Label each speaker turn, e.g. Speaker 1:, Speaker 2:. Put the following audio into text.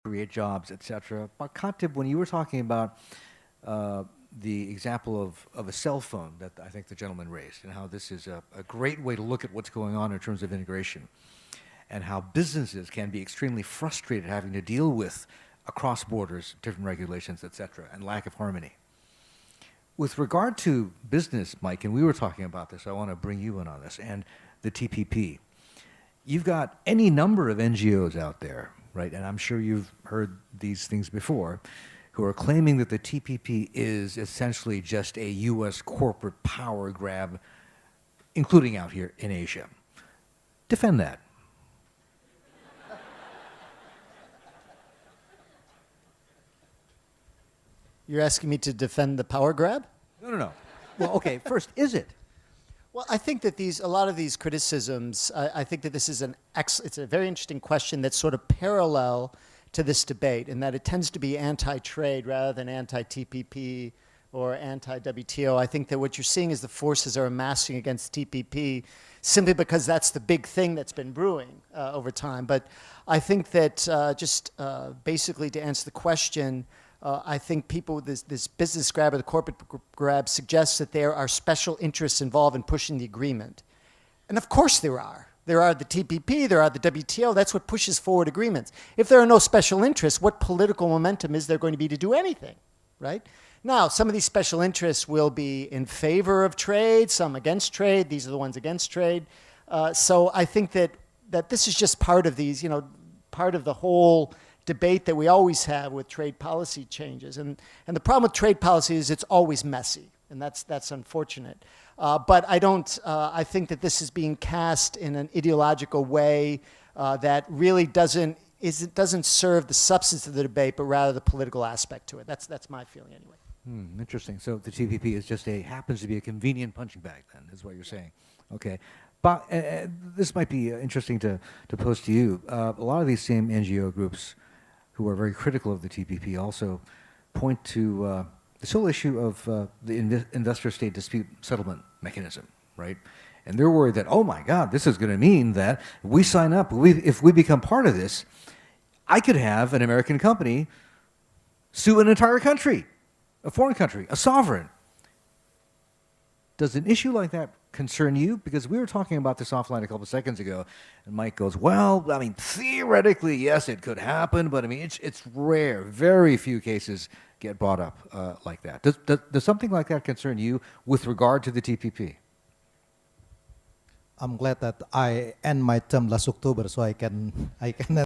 Speaker 1: create jobs, etc. But Katib, when you were talking about the example of a cell phone that I think the gentleman raised, and how this is a great way to look at what's going on in terms of integration, and how businesses can be extremely frustrated having to deal with across borders, different regulations, etc., and lack of harmony. With regard to business, Mike, and we were talking about this, I want to bring you in on this, and the TPP. You've got any number of NGOs out there, right, and I'm sure you've heard these things before, who are claiming that the TPP is essentially just a U.S. corporate power grab, including out here in Asia. Defend that.
Speaker 2: You're asking me to defend the power grab?
Speaker 1: No. Well, okay, first, is it?
Speaker 2: Well, I think that a lot of these criticisms, I think that this is it's a very interesting question that's sort of parallel to this debate, in that it tends to be anti-trade rather than anti-TPP or anti-WTO. I think that what you're seeing is the forces are amassing against TPP simply because that's the big thing that's been brewing over time. But I think that basically to answer the question, I think people, this business grab or the corporate grab suggests that there are special interests involved in pushing the agreement. And of course there are. There are the TPP, there are the WTO. That's what pushes forward agreements. If there are no special interests, what political momentum is there going to be to do anything, right? Now, some of these special interests will be in favor of trade, some against trade. These are the ones against trade. So I think that this is just part of these, part of the whole debate that we always have with trade policy changes. And the problem with trade policy is it's always messy, and that's unfortunate. But I think that this is being cast in an ideological way that really doesn't serve the substance of the debate, but rather the political aspect to it. That's my feeling anyway.
Speaker 1: Interesting. So the TPP is just happens to be a convenient punching bag, then, is what you're saying. Okay. But this might be interesting to pose to you. A lot of these same NGO groups who are very critical of the TPP also point to this whole issue of the investor-state dispute settlement mechanism, right? And they're worried that, oh my God, this is going to mean that we sign up, if we become part of this, I could have an American company sue an entire country, a foreign country, a sovereign. Does an issue like that concern you? Because we were talking about this offline a couple of seconds ago, and Mike goes, well, I mean, theoretically, yes, it could happen, but I mean, it's rare. Very few cases get brought up like that. Does something like that concern you with regard to the TPP?
Speaker 3: I'm glad that I end my term last October, so I can